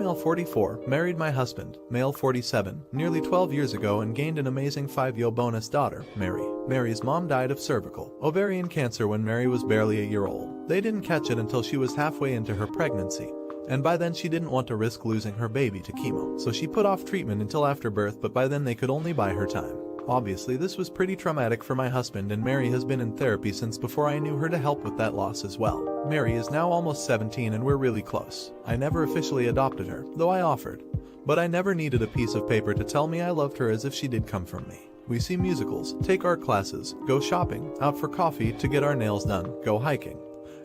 female 44, married my husband, male 47, nearly 12 years ago and gained an amazing 5-year bonus daughter, Mary. Mary's mom died of cervical, ovarian cancer when Mary was barely a year old. They didn't catch it until she was halfway into her pregnancy, and by then she didn't want to risk losing her baby to chemo, so she put off treatment until after birth, but by then they could only buy her time. Obviously this was pretty traumatic for my husband, and Mary has been in therapy since before I knew her to help with that loss as well. Mary is now almost 17 and we're really close. I never officially adopted her, though I offered. But I never needed a piece of paper to tell me I loved her as if she did come from me. We see musicals, take art classes, go shopping, out for coffee, to get our nails done, go hiking,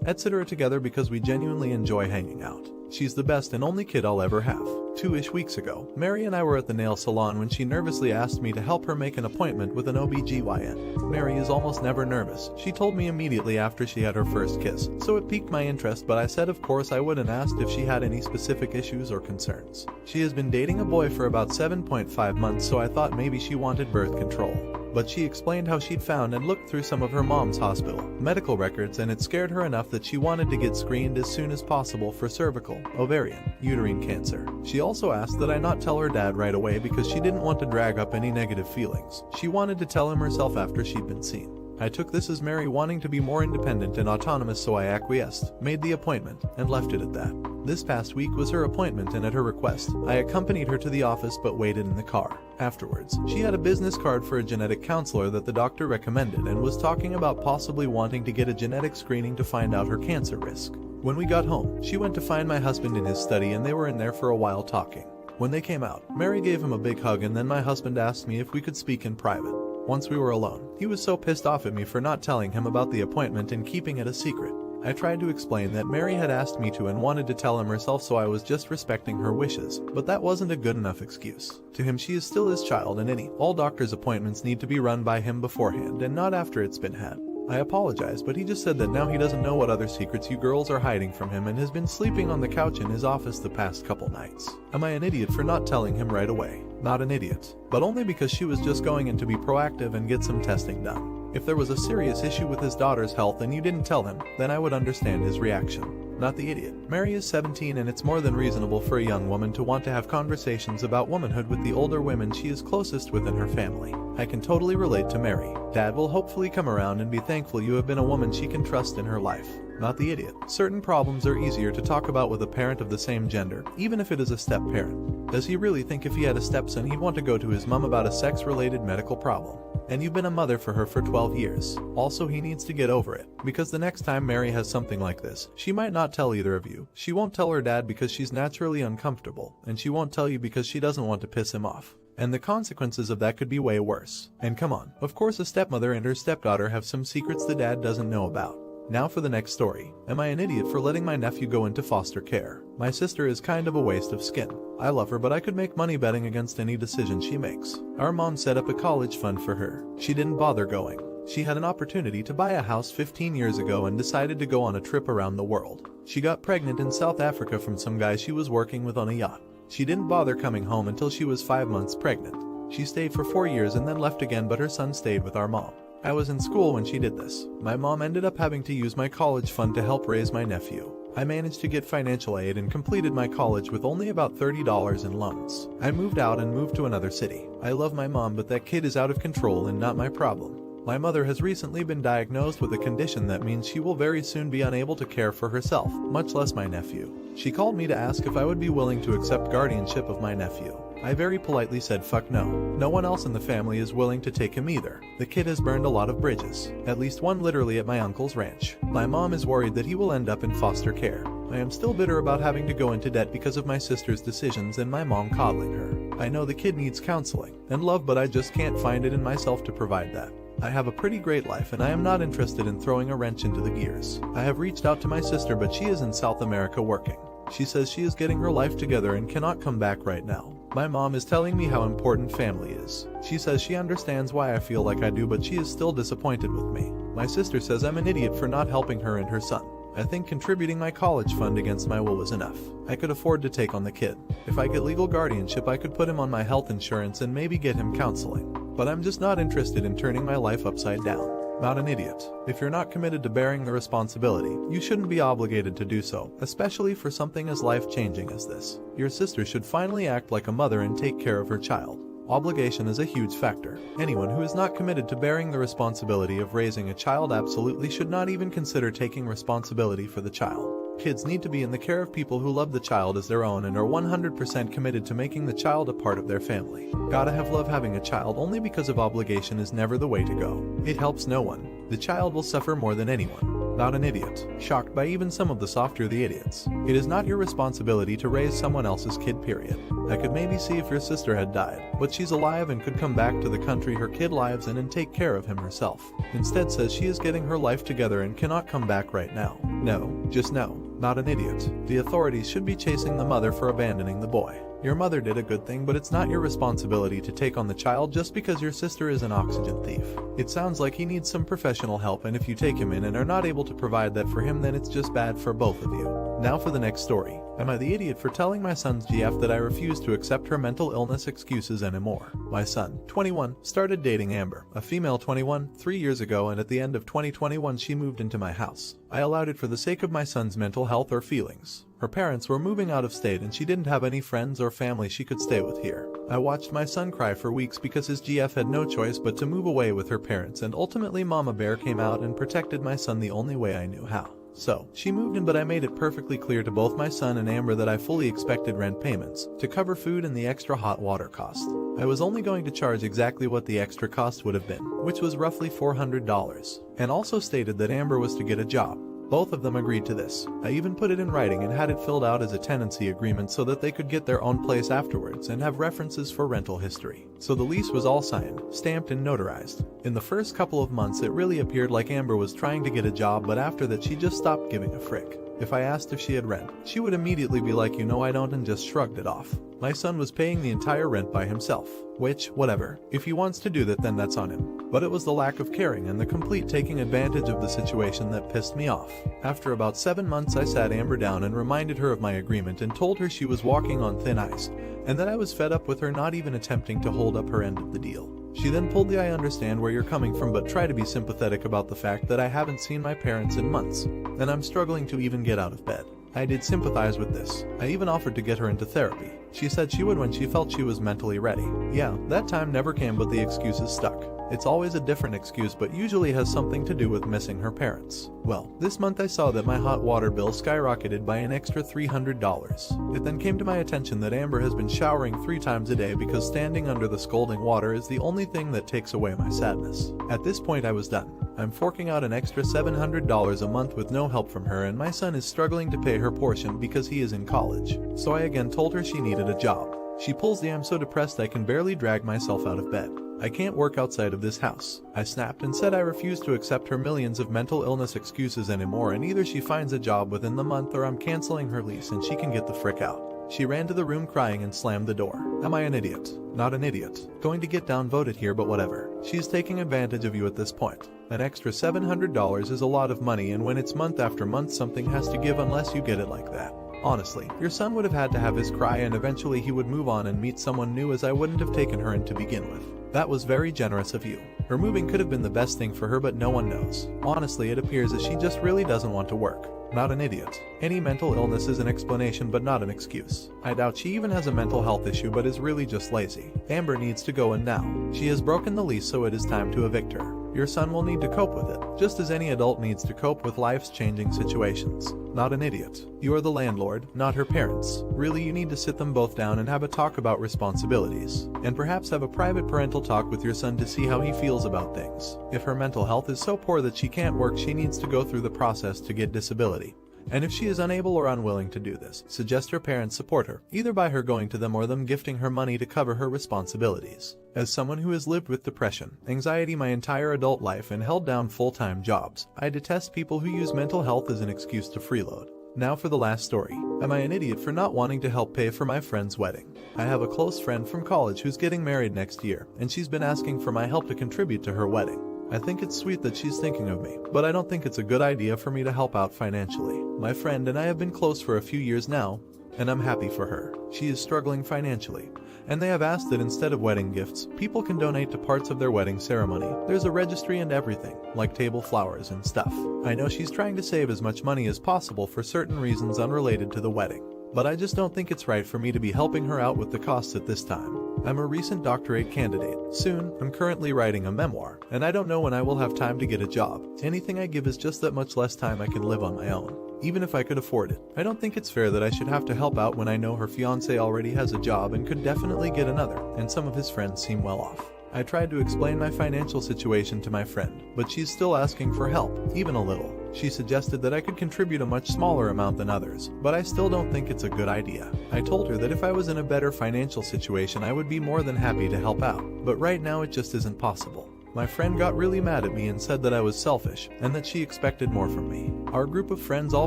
etc. together because we genuinely enjoy hanging out. She's the best and only kid I'll ever have. 2-ish weeks ago, Mary and I were at the nail salon when she nervously asked me to help her make an appointment with an OBGYN. Mary is almost never nervous. She told me immediately after she had her first kiss, so it piqued my interest, but I said of course I would and asked if she had any specific issues or concerns. She has been dating a boy for about 7.5 months, so I thought maybe she wanted birth control. But she explained how she'd found and looked through some of her mom's hospital medical records, and it scared her enough that she wanted to get screened as soon as possible for cervical, ovarian, uterine cancer. She also asked that I not tell her dad right away because she didn't want to drag up any negative feelings. She wanted to tell him herself after she'd been seen. I took this as Mary wanting to be more independent and autonomous, so I acquiesced, made the appointment, and left it at that. This past week was her appointment, and at her request, I accompanied her to the office but waited in the car. Afterwards, she had a business card for a genetic counselor that the doctor recommended and was talking about possibly wanting to get a genetic screening to find out her cancer risk. When we got home, she went to find my husband in his study and they were in there for a while talking. When they came out, Mary gave him a big hug, and then my husband asked me if we could speak in private. Once we were alone, he was so pissed off at me for not telling him about the appointment and keeping it a secret. I tried to explain that Mary had asked me to and wanted to tell him herself, so I was just respecting her wishes, but that wasn't a good enough excuse. To him, she is still his child, and all doctor's appointments need to be run by him beforehand and not after it's been had. I apologized, but he just said that now he doesn't know what other secrets you girls are hiding from him and has been sleeping on the couch in his office the past couple nights. Am I an idiot for not telling him right away? Not an idiot, but only because she was just going in to be proactive and get some testing done. If there was a serious issue with his daughter's health and you didn't tell him, then I would understand his reaction. Not the idiot. Mary is 17 and it's more than reasonable for a young woman to want to have conversations about womanhood with the older women she is closest with in her family. I can totally relate to Mary. Dad will hopefully come around and be thankful you have been a woman she can trust in her life. Not the idiot. Certain problems are easier to talk about with a parent of the same gender, even if it is a step-parent. Does he really think if he had a stepson he'd want to go to his mom about a sex-related medical problem? And you've been a mother for her for 12 years. Also, he needs to get over it, because the next time Mary has something like this, she might not tell either of you. She won't tell her dad because she's naturally uncomfortable, and she won't tell you because she doesn't want to piss him off. And the consequences of that could be way worse. And come on, of course a stepmother and her stepdaughter have some secrets the dad doesn't know about. Now for the next story. Am I an idiot for letting my nephew go into foster care? My sister is kind of a waste of skin. I love her, but I could make money betting against any decision she makes. Our mom set up a college fund for her. She didn't bother going. She had an opportunity to buy a house 15 years ago and decided to go on a trip around the world. She got pregnant in South Africa from some guy she was working with on a yacht. She didn't bother coming home until she was 5 months pregnant. She stayed for 4 years and then left again, but her son stayed with our mom. I was in school when she did this. My mom ended up having to use my college fund to help raise my nephew. I managed to get financial aid and completed my college with only about $30 in loans. I moved out and moved to another city. I love my mom, but that kid is out of control and not my problem. My mother has recently been diagnosed with a condition that means she will very soon be unable to care for herself, much less my nephew. She called me to ask if I would be willing to accept guardianship of my nephew. I very politely said fuck no. No one else in the family is willing to take him either. The kid has burned a lot of bridges, at least one literally at my uncle's ranch. My mom is worried that he will end up in foster care. I am still bitter about having to go into debt because of my sister's decisions and my mom coddling her. I know the kid needs counseling and love, but I just can't find it in myself to provide that. I have a pretty great life and I am not interested in throwing a wrench into the gears. I have reached out to my sister, but she is in South America working. She says she is getting her life together and cannot come back right now. My mom is telling me how important family is. She says she understands why I feel like I do, but she is still disappointed with me. My sister says I'm an idiot for not helping her and her son. I think contributing my college fund against my will was enough. I could afford to take on the kid. If I get legal guardianship, I could put him on my health insurance and maybe get him counseling. But I'm just not interested in turning my life upside down. not an idiot. If you're not committed to bearing the responsibility, you shouldn't be obligated to do so, especially for something as life-changing as this. Your sister should finally act like a mother and take care of her child. Obligation is a huge factor. Anyone who is not committed to bearing the responsibility of raising a child absolutely should not even consider taking responsibility for the child. Kids need to be in the care of people who love the child as their own and are 100% committed to making the child a part of their family. Gotta have love. Having a child only because of obligation is never the way to go. It helps no one. The child will suffer more than anyone. Not an idiot. Shocked by even some of the softer the idiots. It is not your responsibility to raise someone else's kid, period. I could maybe see if your sister had died, but she's alive and could come back to the country her kid lives in and take care of him herself. Instead says she is getting her life together and cannot come back right now. No, just no. Not an idiot. The authorities should be chasing the mother for abandoning the boy. Your mother did a good thing, but it's not your responsibility to take on the child just because your sister is an oxygen thief. It sounds like he needs some professional help, and if you take him in and are not able to provide that for him, then it's just bad for both of you. Now for the next story. Am I the idiot for telling my son's GF that I refuse to accept her mental illness excuses anymore? My son, 21, started dating Amber, a female 21, 3 years ago, and at the end of 2021 she moved into my house. I allowed it for the sake of my son's mental health or feelings. Her parents were moving out of state and she didn't have any friends or family she could stay with here. I watched my son cry for weeks because his GF had no choice but to move away with her parents, and ultimately Mama Bear came out and protected my son the only way I knew how. So, she moved in, but I made it perfectly clear to both my son and Amber that I fully expected rent payments to cover food and the extra hot water cost. I was only going to charge exactly what the extra cost would have been, which was roughly $400, and also stated that Amber was to get a job. Both of them agreed to this. I even put it in writing and had it filled out as a tenancy agreement so that they could get their own place afterwards and have references for rental history. So the lease was all signed, stamped, and notarized. In the first couple of months it really appeared like Amber was trying to get a job, but after that she just stopped giving a frick. If I asked if she had rent, she would immediately be like, "You know I don't," and just shrugged it off. My son was paying the entire rent by himself, which, whatever, if he wants to do that then that's on him. But it was the lack of caring and the complete taking advantage of the situation that pissed me off. After about 7 months I sat Amber down and reminded her of my agreement and told her she was walking on thin ice, and that I was fed up with her not even attempting to hold up her end of the deal. She then pulled the "I understand where you're coming from, but try to be sympathetic about the fact that I haven't seen my parents in months, and I'm struggling to even get out of bed." I did sympathize with this. I even offered to get her into therapy. She said she would when she felt she was mentally ready. Yeah, that time never came, but the excuses stuck. It's always a different excuse, but usually has something to do with missing her parents. Well, this month I saw that my hot water bill skyrocketed by an extra $300. It then came to my attention that Amber has been showering 3 times a day because standing under the scalding water is the only thing that takes away my sadness. At this point I was done. I'm forking out an extra $700 a month with no help from her, and my son is struggling to pay her portion because he is in college. So I again told her she needed a job. She pulls the "I'm so depressed I can barely drag myself out of bed. I can't work outside of this house." I snapped and said I refuse to accept her millions of mental illness excuses anymore, and either she finds a job within the month or I'm canceling her lease and she can get the frick out. She ran to the room crying and slammed the door. Am I an idiot? Not an idiot. Going to get downvoted here, but whatever. She's taking advantage of you at this point. That extra $700 is a lot of money, and when it's month after month something has to give unless you get it like that. Honestly, your son would have had to have his cry and eventually he would move on and meet someone new, as I wouldn't have taken her in to begin with. That was very generous of you. Her moving could have been the best thing for her, but no one knows. Honestly, it appears that she just really doesn't want to work. Not an idiot. Any mental illness is an explanation but not an excuse. I doubt she even has a mental health issue but is really just lazy. Amber needs to go, and now. She has broken the lease, so it is time to evict her. Your son will need to cope with it, just as any adult needs to cope with life's changing situations. Not an idiot. You are the landlord, not her parents. Really, you need to sit them both down and have a talk about responsibilities. And perhaps have a private parental talk with your son to see how he feels about things. If her mental health is so poor that she can't work, she needs to go through the process to get disability. And if she is unable or unwilling to do this, suggest her parents support her, either by her going to them or them gifting her money to cover her responsibilities. As someone who has lived with depression, anxiety my entire adult life and held down full-time jobs, I detest people who use mental health as an excuse to freeload. Now for the last story. Am I an idiot for not wanting to help pay for my friend's wedding? I have a close friend from college who's getting married next year, and she's been asking for my help to contribute to her wedding. I think it's sweet that she's thinking of me, but I don't think it's a good idea for me to help out financially. My friend and I have been close for a few years now, and I'm happy for her. She is struggling financially, and they have asked that instead of wedding gifts, people can donate to parts of their wedding ceremony. There's a registry and everything, like table flowers and stuff. I know she's trying to save as much money as possible for certain reasons unrelated to the wedding, but I just don't think it's right for me to be helping her out with the costs at this time. I'm a recent doctorate candidate. Soon, I'm currently writing a memoir, and I don't know when I will have time to get a job. Anything I give is just that much less time I can live on my own, even if I could afford it. I don't think it's fair that I should have to help out when I know her fiancé already has a job and could definitely get another, and some of his friends seem well off. I tried to explain my financial situation to my friend, but she's still asking for help, even a little. She suggested that I could contribute a much smaller amount than others, but I still don't think it's a good idea. I told her that if I was in a better financial situation I would be more than happy to help out, but right now it just isn't possible. My friend got really mad at me and said that I was selfish, and that she expected more from me. Our group of friends all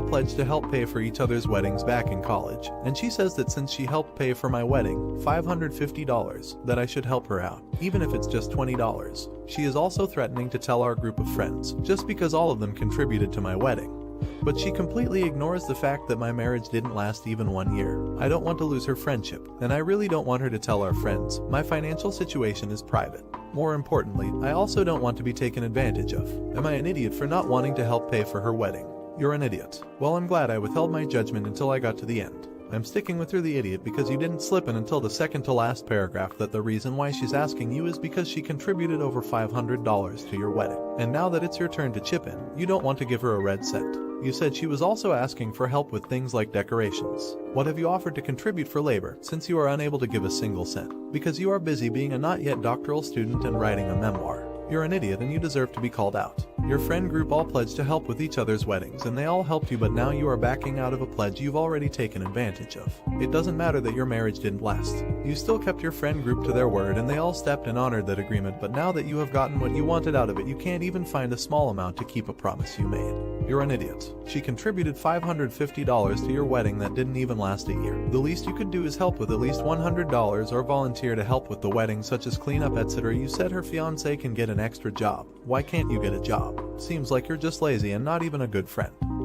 pledged to help pay for each other's weddings back in college, and she says that since she helped pay for my wedding, $550, that I should help her out, even if it's just $20. She is also threatening to tell our group of friends, just because all of them contributed to my wedding. But she completely ignores the fact that my marriage didn't last even 1 year. I don't want to lose her friendship, and I really don't want her to tell our friends. My financial situation is private. More importantly, I also don't want to be taken advantage of. Am I an idiot for not wanting to help pay for her wedding? You're an idiot. Well, I'm glad I withheld my judgment until I got to the end. I'm sticking with her, the idiot, because you didn't slip in until the second to last paragraph that the reason why she's asking you is because she contributed over $500 to your wedding. And now that it's your turn to chip in, you don't want to give her a red cent. You said she was also asking for help with things like decorations. What have you offered to contribute for labor, since you are unable to give a single cent? Because you are busy being a not yet doctoral student and writing a memoir. You're an idiot and you deserve to be called out. Your friend group all pledged to help with each other's weddings and they all helped you, but now you are backing out of a pledge you've already taken advantage of. It doesn't matter that your marriage didn't last. You still kept your friend group to their word and they all stepped and honored that agreement, but now that you have gotten what you wanted out of it, you can't even find a small amount to keep a promise you made. You're an idiot. She contributed $550 to your wedding that didn't even last a year. The least you could do is help with at least $100 or volunteer to help with the wedding, such as cleanup, etc. You said her fiancé can get an extra job. Why can't you get a job? Seems like you're just lazy and not even a good friend.